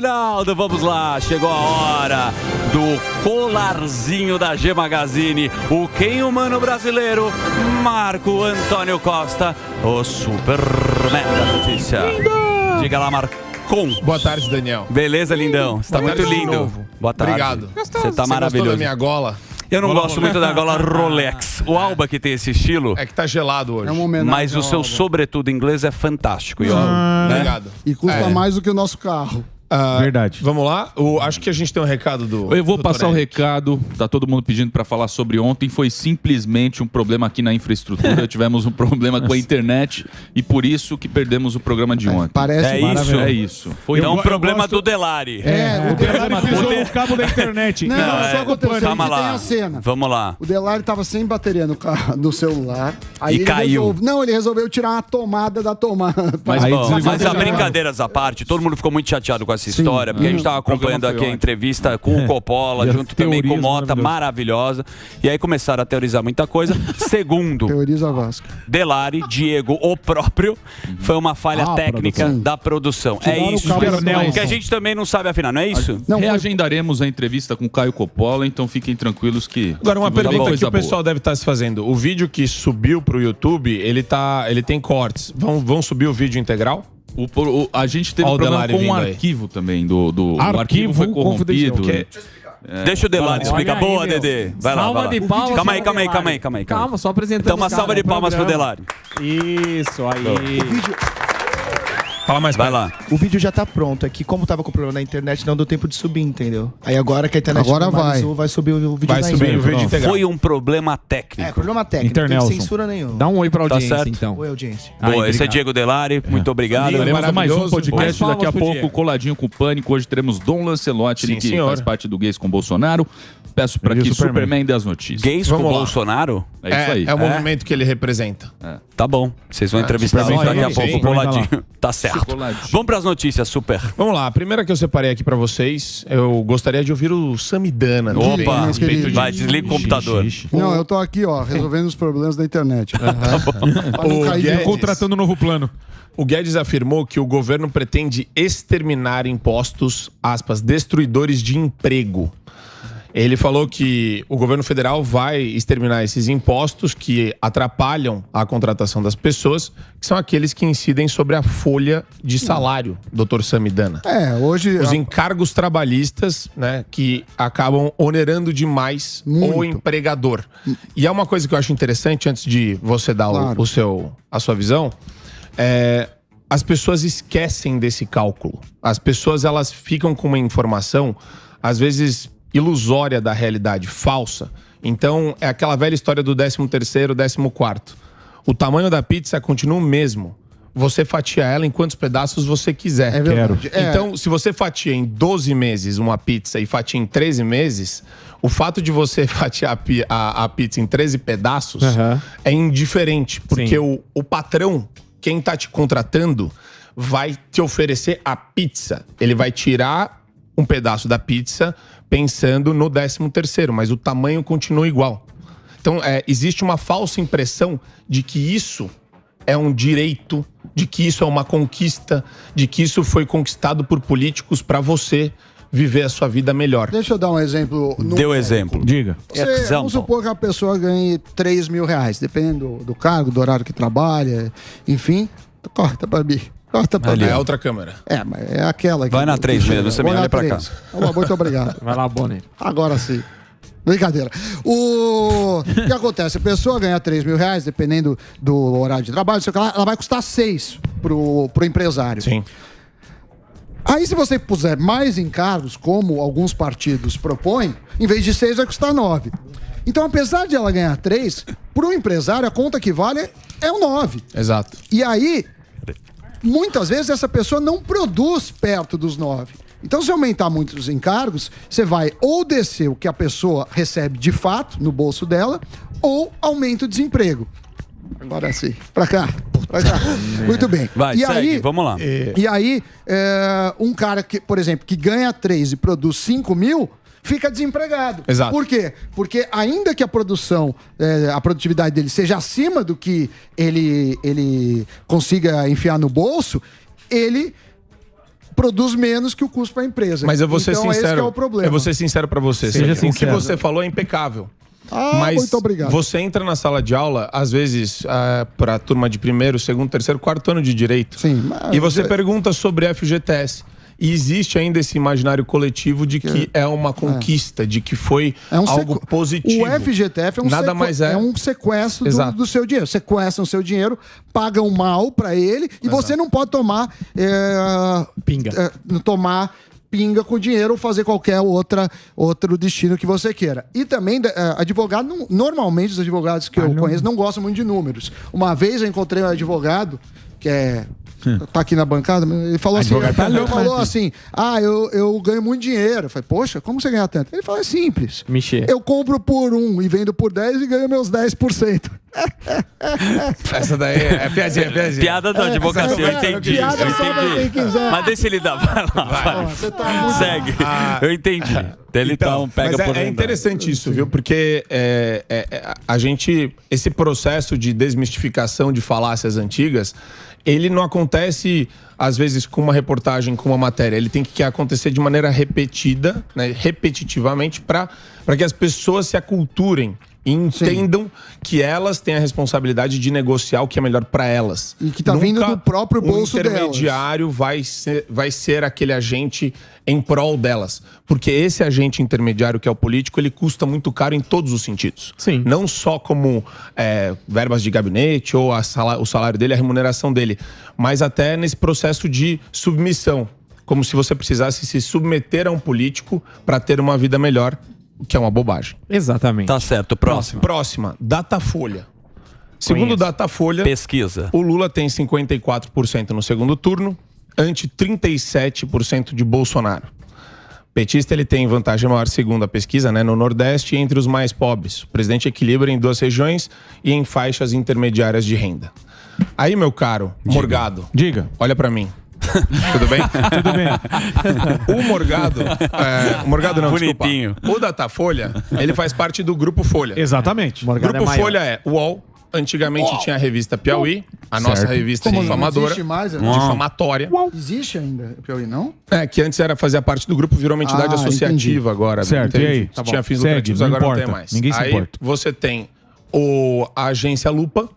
Reinaldo, vamos lá, chegou a hora do colarzinho da G Magazine, o quem humano brasileiro, Marco Antônio Costa, o Superman da notícia. Lindo! Diga lá, Marcon. Boa tarde, Daniel. Beleza, lindão? Você tá muito lindo. Boa tarde. Obrigado. Você tá maravilhoso. Gostou da minha gola? Eu não gosto muito da gola Rolex. O Alba que tem esse estilo. É que tá gelado hoje. É uma homenagem Mas o seu sobretudo inglês é fantástico. Obrigado. E custa mais do que o nosso carro. Verdade. Vamos lá? Acho que a gente tem um recado do... Eu vou do passar o Torelli. recado. Tá todo mundo pedindo para falar sobre ontem. Foi simplesmente um problema aqui na infraestrutura. Tivemos um problema com a internet e por isso que perdemos o programa de ontem. Parece É isso. Foi Então o problema do Delari. o Delari pisou pisou no cabo da internet. Não, só aconteceu. Calma Tem lá. a cena. Vamos lá. O Delari tava sem bateria no celular. Aí E ele caiu. ele resolveu tirar uma tomada da tomada. Mas, Aí bom, desligou mas o a telefone. brincadeiras à parte, todo mundo ficou muito chateado com essa história, porque a gente estava acompanhando programa foi aqui a ótimo. entrevista com o Coppola, E as junto também com o teorias Mota, maravilhosa. E aí começaram a teorizar muita coisa. Segundo, Teoriza Vasco. Delari, Diego, o próprio, foi uma falha técnica produção. da produção. Tiraram É o isso. cabo da Que a tomada. gente também não sabe afinar, não é isso? Não, foi- Reagendaremos a entrevista com o Caio Coppola, então fiquem tranquilos que... Agora, uma que vai dar pergunta que coisa o pessoal boa. deve estar se fazendo. O vídeo que subiu pro YouTube, ele tem cortes. Vão subir o vídeo integral? A gente teve Ó um o problema Delari com o vindo aí. arquivo também. O arquivo foi corrompido. Deixa o Delari explicar. Olha aí, Boa, meu. Dedê. Vai lá, Salva vai lá. de palmas Calma aí, pro calma aí, Delari. calma aí, calma aí. Calma, só apresentando Então uma os salva caras de no palmas pro programa. Delari. Isso, aí. Fala mais Vai lá. O vídeo já tá pronto. É que como tava com problema na internet, não deu tempo de subir, entendeu? Aí agora que a internet Agora normalizou, vai subir o vídeo Vai da subir o íntegra. vídeo integral. Foi um problema É, técnico. problema técnico, não Internelson. tem censura nenhuma. Dá um oi pra Tá audiência, certo. então. Oi, audiência. Boa, esse é obrigado. Diego Delari. Muito obrigado. Lindo, Teremos mais um maravilhoso. podcast Mais palmas daqui a pro pouco, Diego. coladinho com o Pânico. Hoje teremos Dom Lancelotti, Sim, ele que senhor. faz parte do Gays com Bolsonaro. Peço para Ele e que o Superman. Superman dê as notícias. Gays com Vamos lá. Bolsonaro? É isso aí. É o movimento que ele representa. Tá bom. Vocês vão entrevistar Superman daqui a sim, pouco, sim. coladinho. Tá certo. Coladinho. Vamos pras notícias, Super. Vamos lá, a primeira que eu separei aqui pra vocês, eu gostaria de ouvir o Samidana. também, a Opa, respeito de- vai, desliga o computador. Não, eu tô aqui, ó, resolvendo os problemas da internet. Pra não O cair de Guedes- contrato. um novo plano. O Guedes afirmou que o governo pretende exterminar impostos, aspas, destruidores de emprego. Ele falou que o governo federal vai exterminar esses impostos que atrapalham a contratação das pessoas, que são aqueles que incidem sobre a folha de salário, doutor Samidana. Hoje... Os encargos trabalhistas, né, que acabam onerando demais o empregador. E é uma coisa que eu acho interessante, antes de você dar a sua visão, as pessoas esquecem desse cálculo. As pessoas, elas ficam com uma informação, às vezes ilusória da realidade, falsa. Então, é aquela velha história do 13º, 14º. O tamanho da pizza continua o mesmo. Você fatia ela em quantos pedaços você quiser. É verdade. Então, se você fatia em 12 meses uma pizza e fatia em 13 meses, o fato de você fatiar a pizza em 13 pedaços é indiferente. Porque o patrão, quem tá te contratando, vai te oferecer a pizza. Ele vai tirar um pedaço da pizza pensando no 13º, mas o tamanho continua igual. Então, existe uma falsa impressão de que isso é um direito, de que isso é uma conquista, de que isso foi conquistado por políticos para você viver a sua vida melhor. Deixa eu dar um exemplo. Deu exemplo. Diga. Vamos supor que a pessoa ganhe 3 mil reais, dependendo do cargo, do horário que trabalha, enfim. Corta pra mim. Corta pra mim. É outra câmera. Mas é aquela que... Vai na 3 mesmo, você me olha pra cá. Muito obrigado. Vai lá, Bonner. Agora sim. Brincadeira. O que acontece? A pessoa ganha 3 mil reais, dependendo do horário de trabalho, sei lá, ela vai custar 6 pro empresário. Sim. Aí, se você puser mais encargos, como alguns partidos propõem, em vez de 6, vai custar 9. Então, apesar de ela ganhar 3, pro empresário, a conta que vale é o 9. Exato. E aí, muitas vezes, essa pessoa não produz perto dos 9. Então, se aumentar muito os encargos, você vai ou descer o que a pessoa recebe de fato no bolso dela, ou aumenta o desemprego. Agora sim. Pra cá. Muito bem. Vai, e segue, aí, vamos lá. E aí, um cara que, por exemplo, que ganha 3 e produz 5 mil, fica desempregado. Exato. Por quê? Porque ainda que a produção, a produtividade dele seja acima do que ele consiga enfiar no bolso, ele produz menos que o custo para a empresa. Mas eu vou ser então, sincero. esse que é o problema. Eu vou ser sincero para você. Seja O que sincero. você falou é impecável. Mas muito obrigado. Você entra na sala de aula, às vezes, para a turma de primeiro, segundo, terceiro, quarto ano de direito. Sim, mas e você pergunta sobre FGTS. E existe ainda esse imaginário coletivo de que é uma conquista, de que foi algo positivo. O FGTF é um sequestro do seu dinheiro. Sequestram o seu dinheiro, pagam mal para ele e você não pode tomar pinga com dinheiro ou fazer qualquer outro destino que você queira. E também, advogado, normalmente os advogados que eu conheço não gostam muito de números. Uma vez eu encontrei um advogado que tá aqui na bancada, ele falou assim, eu ganho muito dinheiro. Eu falei, poxa, como você ganha tanto? Ele falou, é simples. Eu compro por 1 e vendo por 10 e ganho meus 10%. Essa daí é piadinha. Piada da advocacia, eu entendi. Piada só pra quem quiser. Mas deixa ele dar, vai lá. Você tá muito... Segue. Eu entendi. Então, pega por é interessante isso, viu? Porque a gente... Esse processo de desmistificação de falácias antigas, ele não acontece, às vezes, com uma reportagem, com uma matéria. Ele tem que acontecer de maneira repetida, né, repetitivamente, para que as pessoas se aculturem e entendam que elas têm a responsabilidade de negociar o que é melhor para elas. E que tá vindo do próprio bolso delas. O intermediário vai ser aquele agente em prol delas. Porque esse agente intermediário, que é o político, ele custa muito caro em todos os sentidos. Sim. Não só como verbas de gabinete ou o salário dele, a remuneração dele, mas até nesse processo de submissão. Como se você precisasse se submeter a um político para ter uma vida melhor, o que é uma bobagem. Exatamente. Tá certo, Próxima, Datafolha. Segundo Datafolha, pesquisa. O Lula tem 54% no segundo turno, ante 37% de Bolsonaro. Petista, ele tem vantagem maior, segundo a pesquisa, né, no Nordeste e entre os mais pobres. O presidente equilibra em 2 regiões e em faixas intermediárias de renda. Aí, meu caro Morgado, olha pra mim. Tudo bem? Tudo bem. O Morgado... o Morgado não, bonitinho. Desculpa. O Datafolha, ele faz parte do Grupo Folha. Exatamente. O Grupo Folha é UOL. Antigamente tinha a revista Piauí, a nossa revista difamadora, difamatória. Existe ainda Piauí, não? Que antes fazia parte do grupo, virou uma entidade associativa agora. Certo, entende? e aí? Tá tinha fins lucrativos, agora não tem mais. Ninguém se aí importa. você tem a agência Lupa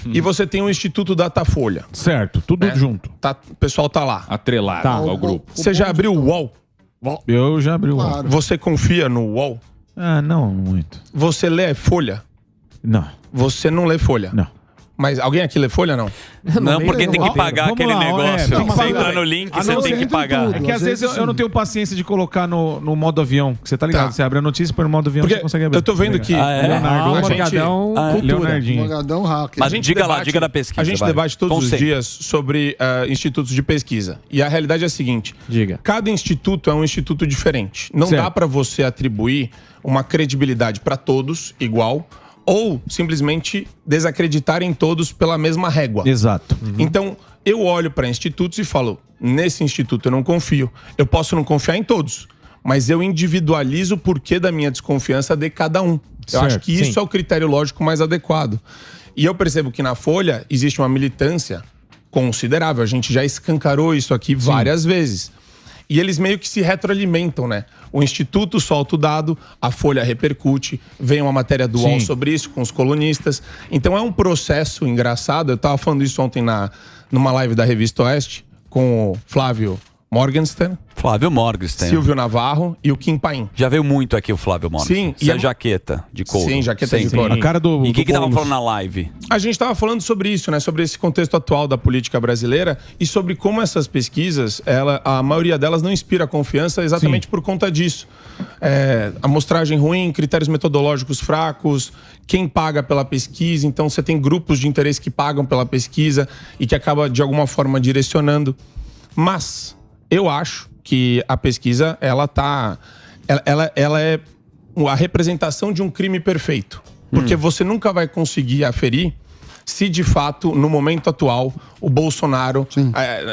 e você tem o Instituto Datafolha. Certo, tudo junto. O pessoal tá lá. Atrelado ao grupo. Você já abriu o UOL? Eu já abri o UOL. Você confia no UOL? Não muito. Você lê Folha? Não. Você não lê Folha? Não. Mas alguém aqui lê Folha, não? Não, porque tem que pagar aquele negócio. Você entra no link, você tem que pagar. É que às vezes eu não tenho paciência de colocar no modo avião. Você tá ligado? Você abre a notícia e põe no modo avião, porque você consegue abrir. Eu tô vendo que... Leonardinho. Morgadão hacker. Mas diga da pesquisa. A gente debate todos os dias sobre institutos de pesquisa. E a realidade é a seguinte. Diga. Cada instituto é um instituto diferente. Não dá para você atribuir uma credibilidade para todos igual, ou simplesmente desacreditar em todos pela mesma régua. Exato. Então, eu olho para institutos e falo, nesse instituto eu não confio. Eu posso não confiar em todos, mas eu individualizo o porquê da minha desconfiança de cada um. Eu acho que isso é o critério lógico mais adequado. E eu percebo que na Folha existe uma militância considerável. A gente já escancarou isso aqui várias vezes. E eles meio que se retroalimentam, né? O Instituto solta o dado, a Folha repercute, vem uma matéria do UOL sobre isso, com os colunistas. Então é um processo engraçado. Eu estava falando isso ontem numa live da Revista Oeste, com o Flávio Morgenstern, Silvio Navarro e o Kim Paim. Já veio muito aqui o Flávio Morgenstern. Sim. E a jaqueta de couro. Sim, jaqueta de couro. A cara do E o que tava falando na live? A gente estava falando sobre isso, né? Sobre esse contexto atual da política brasileira e sobre como essas pesquisas, a maioria delas não inspira confiança exatamente por conta disso. Amostragem ruim, critérios metodológicos fracos, quem paga pela pesquisa. Então você tem grupos de interesse que pagam pela pesquisa e que acaba de alguma forma direcionando. Mas eu acho que a pesquisa, ela é a representação de um crime perfeito. Porque você nunca vai conseguir aferir se de fato, no momento atual, o Bolsonaro,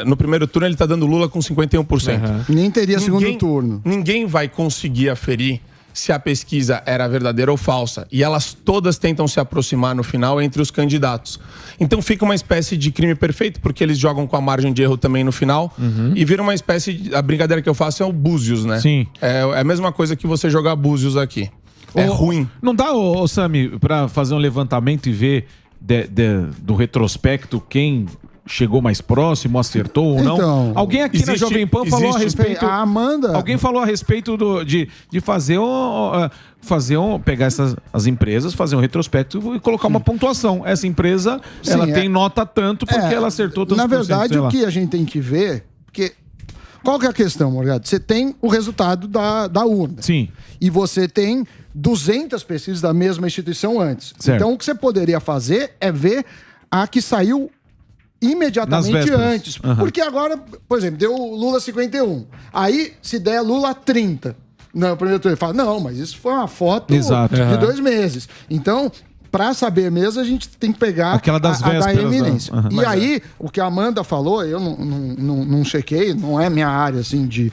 no primeiro turno, ele está dando Lula com 51%. Nem teria segundo turno. Ninguém vai conseguir aferir se a pesquisa era verdadeira ou falsa. E elas todas tentam se aproximar no final entre os candidatos. Então fica uma espécie de crime perfeito, porque eles jogam com a margem de erro também no final. E vira uma espécie de... A brincadeira que eu faço é o Búzios, né? Sim. É a mesma coisa que você jogar Búzios aqui. É ruim. Não dá, Sami, pra fazer um levantamento e ver do retrospecto quem chegou mais próximo, acertou ou não? Então, alguém aqui na Jovem Pan falou a respeito... A Amanda... Alguém falou a respeito de fazer pegar as empresas, fazer um retrospecto e colocar uma pontuação. Essa empresa, ela tem nota tanto porque ela acertou tantos Na verdade, sei lá. o que a gente tem que ver... Porque qual que é a questão, Morgado? Você tem o resultado da urna. Sim. E você tem 200 pesquisas da mesma instituição antes. Certo. Então, o que você poderia fazer é ver a que saiu imediatamente antes. Porque agora, por exemplo, deu Lula 51. Aí, se der Lula 30. No primeiro turno, ele fala, não, mas isso foi uma foto de 2 meses. Então, pra saber mesmo, a gente tem que pegar aquela das a da vésperas, eminência. né? E aí, o que a Amanda falou, eu não chequei, não é minha área, assim, de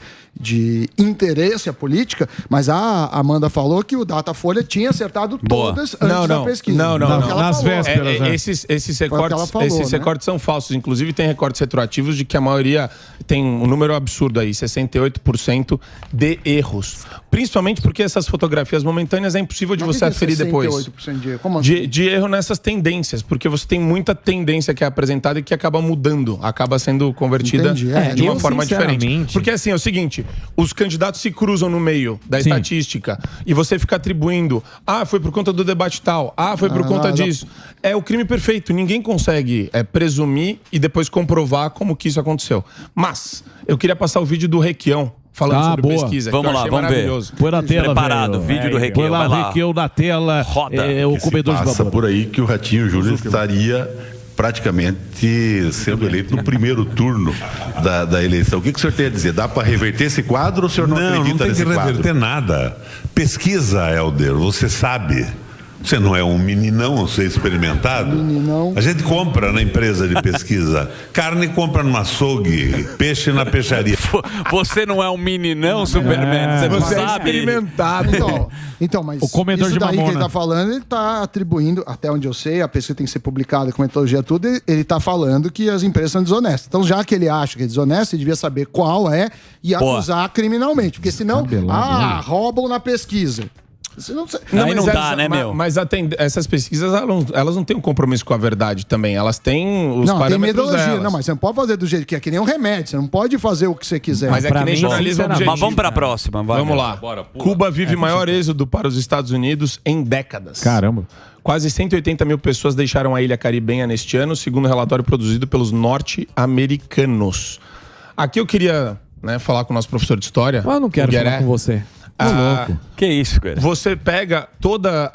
interesse a política, mas a Amanda falou que o Datafolha tinha acertado todas antes da pesquisa. Não. Nas vésperas, né? Esses recortes são falsos. Inclusive, tem recortes retroativos de que a maioria tem um número absurdo aí, 68% de erros. Principalmente porque essas fotografias momentâneas é impossível de você aferir depois. 68% de erro? Como assim? De erro nessas tendências, porque você tem muita tendência que é apresentada e que acaba mudando, acaba sendo convertida de uma forma diferente. Porque assim, é o seguinte, os candidatos se cruzam no meio da estatística e você fica atribuindo, foi por conta do debate tal, foi por conta disso. É o crime perfeito, ninguém consegue presumir e depois comprovar como que isso aconteceu. Mas, eu queria passar o vídeo do Requião, falando sobre pesquisa. Vamos lá, vamos ver. Põe na tela, preparado, vídeo do Requião. Põe lá, vai lá. Requião na tela. Roda. O comedor de passa babão. por aí que o Ratinho Júnior estaria praticamente sendo eleito no primeiro turno da eleição. O que o senhor tem a dizer? Dá para reverter esse quadro ou o senhor não acredita nesse quadro? Não tem que reverter nada. Pesquisa, Helder, você sabe. Você não é um meninão, você é experimentado. Meninão. A gente compra na empresa de pesquisa. Carne compra no açougue, peixe na peixaria. Você não é um meninão, Superman? Você é sabe? experimentado. Então, mas O comedor isso de daí que mamona. ele tá falando, ele tá atribuindo, até onde eu sei, a pesquisa tem que ser publicada com metodologia tudo, ele tá falando que as empresas são desonestas. Então, já que ele acha que é desonesto, ele devia saber qual é e acusar criminalmente. Porque senão, roubam na pesquisa. Aí não dá, né, meu? Mas essas pesquisas, elas não têm um compromisso com a verdade também. Elas têm os parâmetros tem metodologia. delas. Não, mas você não pode fazer do jeito que é, que nem um remédio. Você não pode fazer o que você quiser. Mas é que nem jornalismo objetivo. Mas vamos pra próxima. Vai. Vamos lá. Cuba vive maior êxodo para os Estados Unidos em décadas. Caramba. Quase 180 mil pessoas deixaram a ilha caribenha neste ano, segundo um relatório produzido pelos norte-americanos. Aqui eu queria falar com o nosso professor de história. Eu não quero falar com você. Louco. Que isso, cara? Você pega toda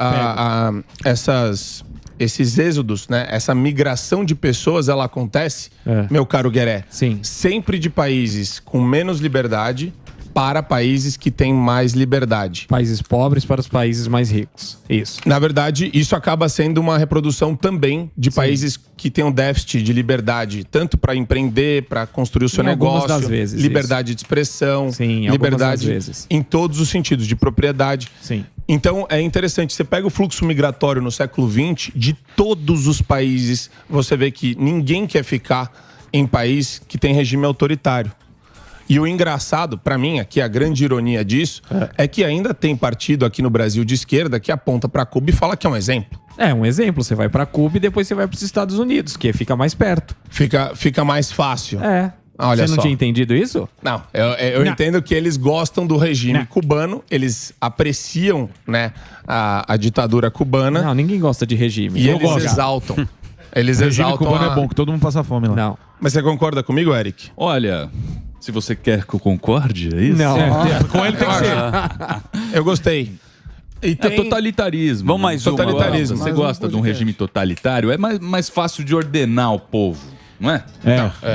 esses êxodos, né? Essa migração de pessoas, ela acontece, meu caro Gueré, sempre de países com menos liberdade para países que têm mais liberdade. Países pobres para os países mais ricos. Isso. Na verdade, isso acaba sendo uma reprodução também de países que têm um déficit de liberdade, tanto para empreender, para construir o seu negócio, das vezes, liberdade de expressão, Sim, liberdade vezes. em todos os sentidos, de propriedade. Sim. Então, é interessante, você pega o fluxo migratório no século XX, de todos os países, você vê que ninguém quer ficar em país que tem regime autoritário. E o engraçado, para mim, aqui a grande ironia disso, é que ainda tem partido aqui no Brasil de esquerda que aponta para Cuba e fala que é um exemplo. É um exemplo. Você vai para Cuba e depois você vai para os Estados Unidos, que fica mais perto. Fica mais fácil. Olha Você não só. tinha entendido isso? Não, eu entendo que eles gostam do regime cubano, eles apreciam, né, a ditadura cubana. Não, ninguém gosta de regime. E eles exaltam. Eles regime exaltam. cubano é bom, que todo mundo passa fome lá. Não. Mas você concorda comigo, Eric? Olha, se você quer que eu concorde, é isso? Não. Com ele tem que ser. Eu gostei. E É totalitarismo. Vamos mais uma. Totalitarismo. Você gosta de um regime totalitário? É mais fácil de ordenar o povo. não é?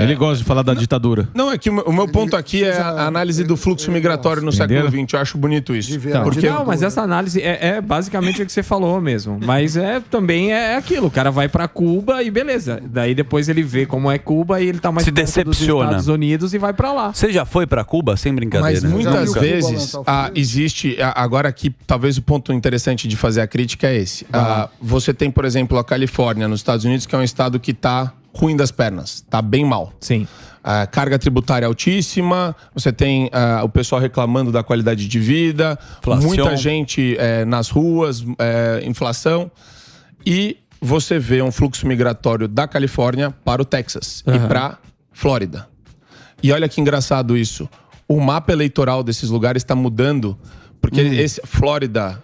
Ele gosta de falar da ditadura. Não, é que o meu ponto aqui é a análise do fluxo migratório no século XX. Eu acho bonito isso. Porque... Não, mas essa análise é basicamente o que você falou mesmo. Mas também é aquilo. O cara vai pra Cuba e beleza. Daí depois ele vê como é Cuba e ele tá mais se decepciona dos Estados Unidos e vai pra lá. Você já foi pra Cuba? Sem brincadeira. Mas muitas vezes existe... Agora aqui, talvez o ponto interessante de fazer a crítica é esse. Você tem, por exemplo, a Califórnia, nos Estados Unidos, que é um estado que tá ruim das pernas. Tá bem mal. Sim. Carga tributária altíssima, você tem o pessoal reclamando da qualidade de vida, inflação. Muita gente nas ruas, inflação. E você vê um fluxo migratório da Califórnia para o Texas e para Flórida. E olha que engraçado isso. O mapa eleitoral desses lugares está mudando, porque Flórida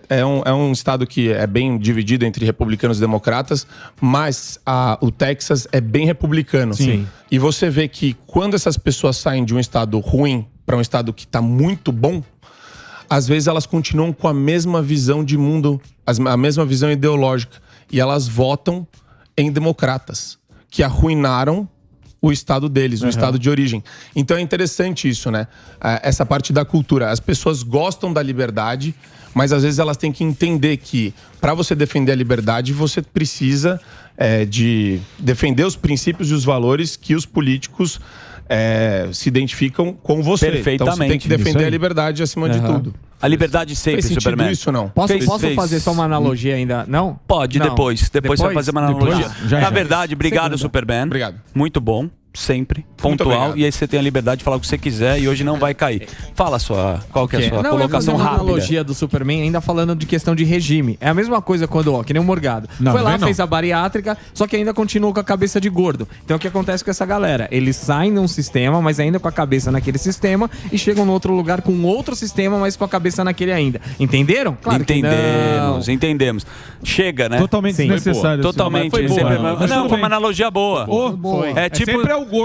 é um estado que é bem dividido entre republicanos e democratas, mas o Texas é bem republicano. Sim. E você vê que quando essas pessoas saem de um estado ruim para um estado que está muito bom, às vezes elas continuam com a mesma visão de mundo, a mesma visão ideológica. E elas votam em democratas, que arruinaram o estado deles, o estado de origem. Então é interessante isso, né? Essa parte da cultura. As pessoas gostam da liberdade, mas às vezes elas têm que entender que para você defender a liberdade, você precisa de defender os princípios e os valores que os políticos se identificam com você. Perfeitamente. Então você tem que defender a liberdade acima de tudo. A liberdade sempre, Fez sentido Superman. isso, não? Posso fazer só uma analogia ainda? Não? Pode, não. Depois você vai fazer uma analogia. Na verdade, obrigado, Segunda. Superman. Obrigado. Muito bom. Sempre, pontual, e aí você tem a liberdade de falar o que você quiser e hoje não vai cair. Fala qual que é a sua colocação rápida. A analogia do Superman, ainda falando de questão de regime. É a mesma coisa quando, que nem o Morgado. Foi lá, fez a bariátrica, só que ainda continua com a cabeça de gordo. Então o que acontece com essa galera? Eles saem num sistema, mas ainda com a cabeça naquele sistema, e chegam no outro lugar com outro sistema, mas com a cabeça naquele ainda. Entenderam? Claro Entendemos. Chega, né? Totalmente desnecessário. Totalmente. Foi Não, foi uma analogia boa. Foi. É tipo... Sempre é o gordo.